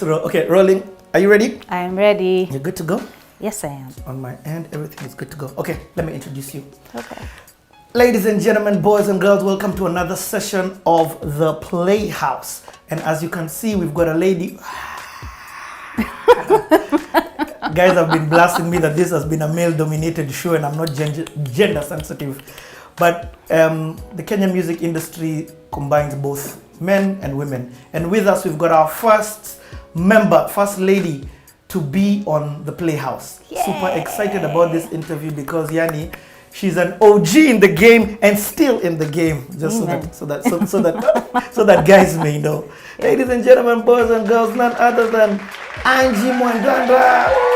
Okay, rolling. Are you ready? I am ready. You're good to go? Yes, I am. On my end, everything is good to go. Okay, let me introduce you. Okay. Ladies and gentlemen, boys and girls, welcome to another session of The Playhouse. And as you can see, we've got a lady. Guys have been blasting me that this has been a male-dominated show and I'm not gender sensitive. But the Kenyan music industry combines both men and women. And with us, we've got our first lady to be on The Playhouse. Yay. Super excited about this interview because Yani, she's an OG in the game and still in the game. Just so that guys may know. Yeah. Ladies and gentlemen, boys and girls, none other than Angie Mwandanda.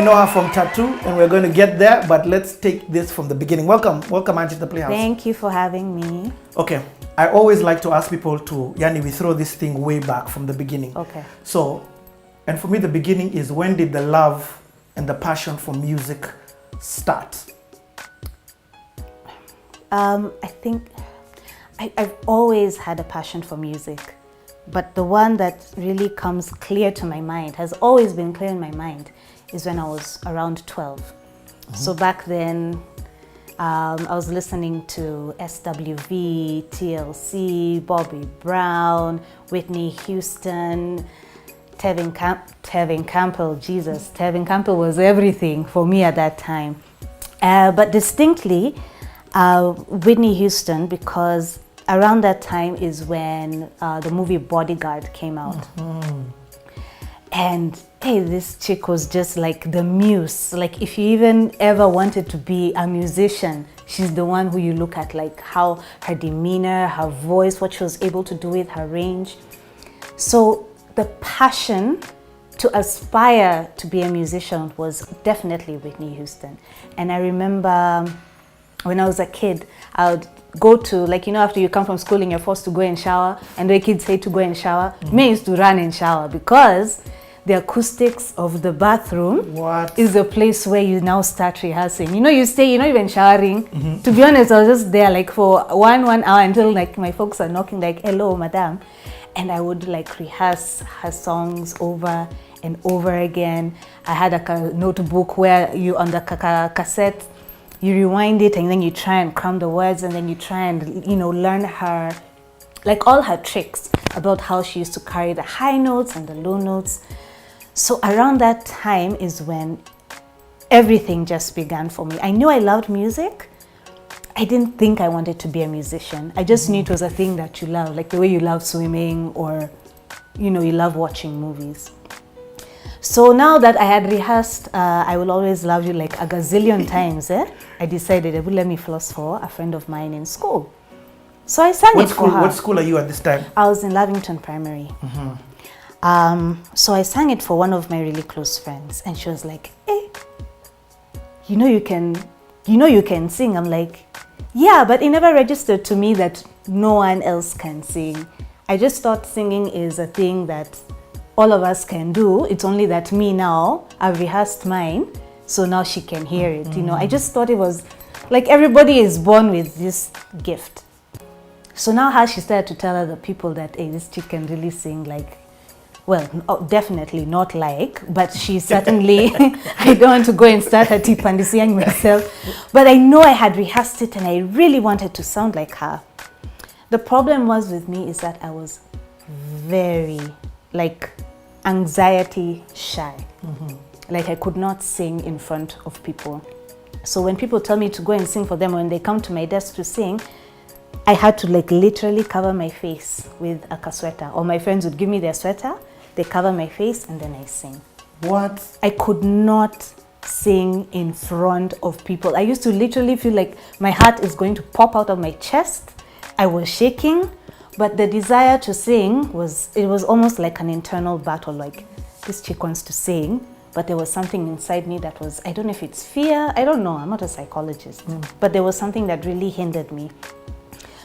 Know her from Tattuu, and we're going to get there, but let's take this from the beginning. Welcome Angie to the Playhouse. Thank you for having me. Okay, I always like to ask people to, we throw this thing way back from the beginning. Okay. So, and for me the beginning is, when did the love and the passion for music start? I think I've always had a passion for music, but the one that really comes clear to my mind, has always been clear in my mind, is when I was around 12. Mm-hmm. So back then, I was listening to SWV, TLC, Bobby Brown, Whitney Houston, Tevin Campbell. Jesus, Tevin Campbell was everything for me at that time. But distinctly, Whitney Houston, because around that time is when the movie Bodyguard came out. Mm-hmm. And hey, this chick was just like the muse. Like, if you even ever wanted to be a musician, she's the one who you look at, like how her demeanor, her voice, what she was able to do with her range. So the passion to aspire to be a musician was definitely Whitney Houston. And I remember when I was a kid, I would go to, after you come from school and you're forced to go and shower, and the kids say to go and shower, me used to run and shower, because the acoustics of the bathroom is the place where you now start rehearsing. You stay, you're not even showering. Mm-hmm. To be honest, I was just there for one hour until my folks are knocking, hello, madam. And I would rehearse her songs over and over again. I had a notebook where you, on the cassette, you rewind it and then you try and cram the words, and then you try and, learn her, all her tricks about how she used to carry the high notes and the low notes. So around that time is when everything just began for me. I knew I loved music. I didn't think I wanted to be a musician. I just knew it was a thing that you love, like the way you love swimming, or, you love watching movies. So now that I had rehearsed I Will Always Love You a gazillion times, I decided it would let me floss for a friend of mine in school. So I sang for her. What school are you at this time? I was in Lavington Primary. Mm-hmm. So I sang it for one of my really close friends, and she was like, "Hey, you can sing." I'm like, "Yeah, but it never registered to me that no one else can sing. I just thought singing is a thing that all of us can do. It's only that me now, I've rehearsed mine, so now she can hear it." Mm-hmm. I just thought it was everybody is born with this gift. So now how she started to tell other people that, hey, this chick can really sing, definitely not but she certainly, I don't want to go and start a tipandisiang myself, but I know I had rehearsed it and I really wanted to sound like her. The problem was with me is that I was very, anxiety shy. Mm-hmm. I could not sing in front of people. So when people tell me to go and sing for them, when they come to my desk to sing, I had to literally cover my face with a kasweta, or my friends would give me their sweater, they cover my face, and then I sing. What? I could not sing in front of people. I used to literally feel like my heart is going to pop out of my chest. I was shaking, but the desire to sing was almost like an internal battle, like this chick wants to sing, but there was something inside me that was, I don't know if it's fear, I don't know, I'm not a psychologist, but there was something that really hindered me.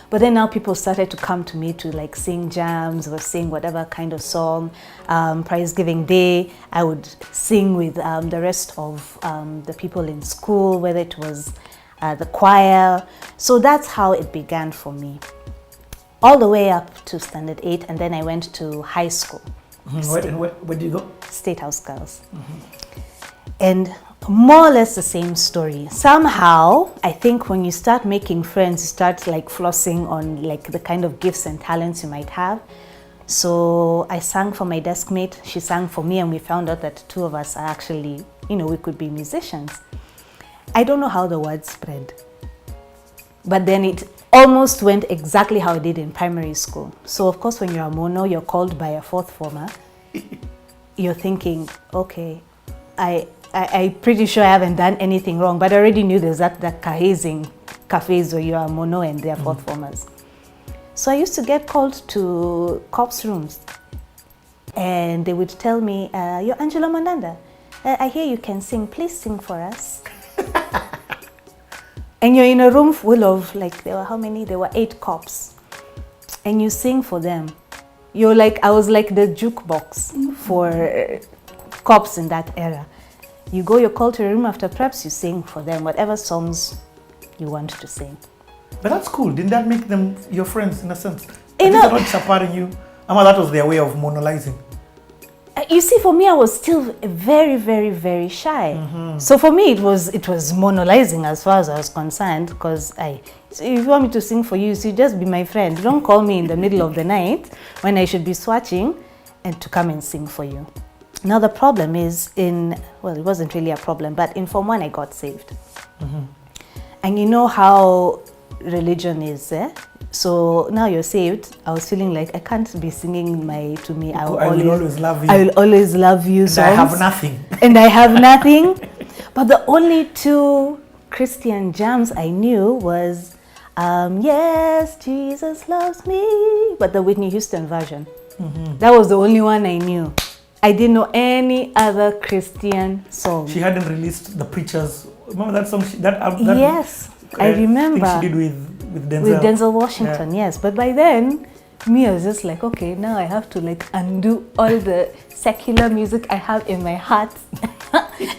But then now people started to come to me to like sing jams or sing whatever kind of song. Prize Giving Day, I would sing with the rest of the people in school, whether it was the choir. So that's how it began for me. All the way up to Standard 8, and then I went to high school. Where did you go? State House Girls. And more or less the same story. Somehow, I think when you start making friends, you start like flossing on like the kind of gifts and talents you might have. So I sang for my desk mate, she sang for me, and we found out that two of us are actually, we could be musicians. I don't know how the word spread, but then it almost went exactly how it did in primary school. So of course, when you're a mono, you're called by a fourth former. You're thinking, okay, I'm pretty sure I haven't done anything wrong, but I already knew there's that hazing cafes where you are mono and they're fourth formers. So I used to get called to cops' rooms, and they would tell me, you're Angela Mwandanda. I hear you can sing, please sing for us. And you're in a room full of, like, there were how many? There were 8 cops. And you sing for them. You're like, I was like the jukebox for cops in that era. You go, you're called to a room after preps, you sing for them, whatever songs you want to sing. But that's cool. Didn't that make them your friends in a sense? They're not chaparing you. That was their way of monolizing. You see, for me, I was still very, very, very shy. So for me, it was monolizing as far as I was concerned, because so if you want me to sing for you, so you just be my friend. Don't call me in the middle of the night when I should be swatching and to come and sing for you. Now the problem is it wasn't really a problem, but in Form 1 I got saved. And you know how religion is, eh? So now you're saved. I was feeling like I can't be singing To Me I Will Always Love You. I Will Always Love You songs. I have nothing. And I have nothing. But the only 2 Christian jams I knew was Yes, Jesus Loves Me, but the Whitney Houston version. That was the only one I knew. I didn't know any other Christian song. She hadn't released The Preachers. Remember that song? Yes, I remember. I think she did with Denzel. With Denzel Washington, yes. But by then, I was just like, okay, now I have to like undo all the secular music I have in my heart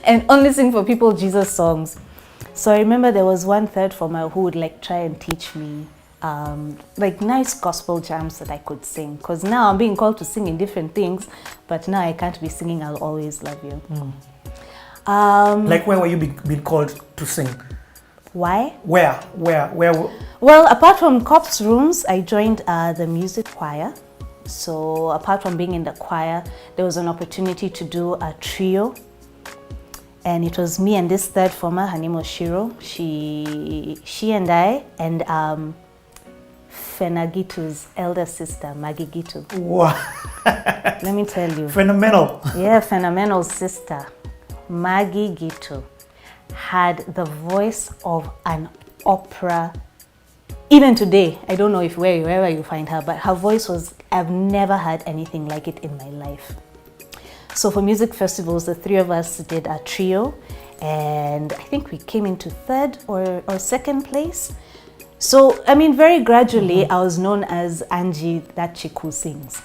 and only sing for people Jesus songs. So I remember there was one third former who would like try and teach me like nice gospel jams that I could sing, because now I'm being called to sing in different things, but now I can't be singing I'll Always Love You. Like where were you being called to sing? Why? Where? Well, apart from cops' rooms, I joined the music choir. So apart from being in the choir, there was an opportunity to do a trio. And it was me and this third former, her name was Shiro. She and I, and Fenagitu's elder sister, Maggie Gitu. Wow. Let me tell you. Phenomenal. Yeah, phenomenal sister. Maggie Gitu had the voice of an opera. Even today, I don't know if wherever you find her, but her voice was, I've never heard anything like it in my life. So for music festivals, the 3 of us did a trio, and I think we came into 3rd or 2nd place. So, I mean, very gradually, I was known as Angie, that chick who sings.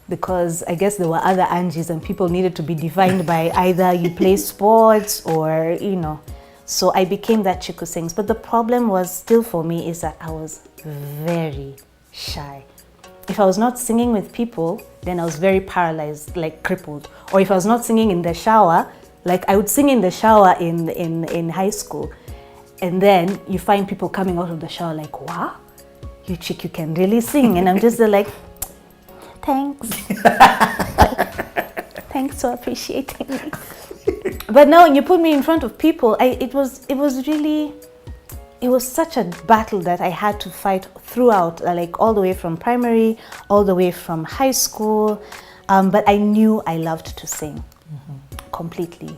Because I guess there were other Angies and people needed to be defined by either you play sports or, So I became that chick who sings. But the problem was still for me is that I was very shy. If I was not singing with people, then I was very paralyzed, like crippled. Or if I was not singing in the shower, like I would sing in the shower in high school. And then you find people coming out of the shower like, wow, you chick, you can really sing. And I'm just there like, thanks. Thanks for appreciating me. But now when you put me in front of people, it was such a battle that I had to fight throughout, like all the way from primary, all the way from high school. But I knew I loved to sing completely.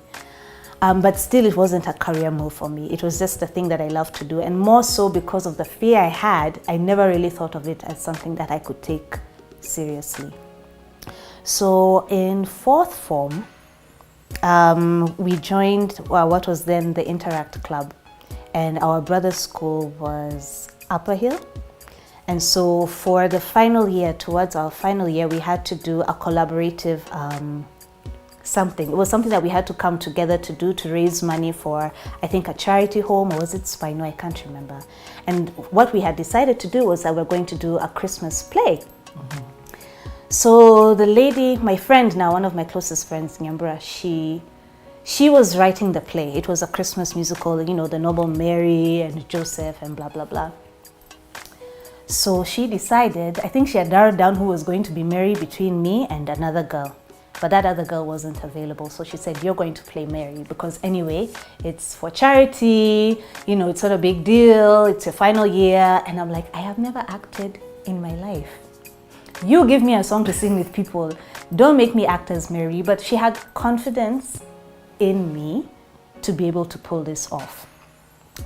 But still, it wasn't a career move for me. It was just a thing that I loved to do. And more so because of the fear I had, I never really thought of it as something that I could take seriously. So in fourth form, we joined what was then the Interact Club. And our brother's school was Upper Hill. And so for the final year, towards our final year, we had to do a collaborative something. It was something that we had to come together to do to raise money for, I think, a charity home, or was it Spino? I can't remember. And what we had decided to do was that we're going to do a Christmas play. So the lady, my friend now, one of my closest friends, Nyambura, she was writing the play. It was a Christmas musical, you know, the Noble Mary and Joseph and blah, blah, blah. So she decided, I think she had narrowed down who was going to be Mary between me and another girl. But that other girl wasn't available. So she said, you're going to play Mary because anyway, it's for charity, you know, it's not a big deal. It's your final year. And I'm like, I have never acted in my life. You give me a song to sing with people. Don't make me act as Mary. But she had confidence in me to be able to pull this off.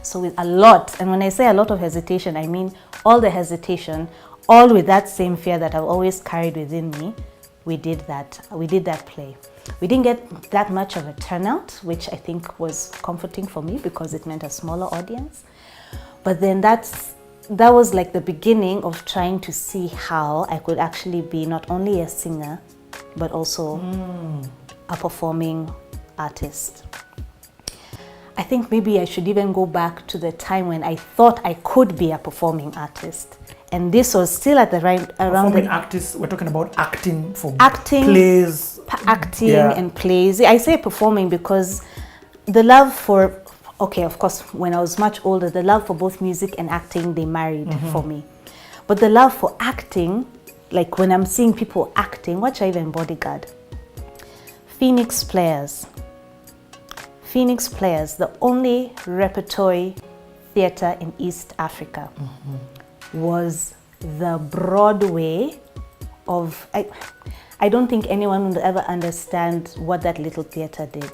So with a lot, and when I say a lot of hesitation, I mean all the hesitation, all with that same fear that I've always carried within me, we did that play. We didn't get that much of a turnout, which I think was comforting for me because it meant a smaller audience. But then that was like the beginning of trying to see how I could actually be not only a singer, but also a performing artist. I think maybe I should even go back to the time when I thought I could be a performing artist. And this was still at the right around performing artists. We're talking about acting for acting, plays, and plays. I say performing because the love for, okay, of course, when I was much older, the love for both music and acting, they married for me. But the love for acting, like when I'm seeing people acting, watch even Bodyguard. Phoenix Players, the only repertory theater in East Africa, was the Broadway of, I don't think anyone would ever understand what that little theater did.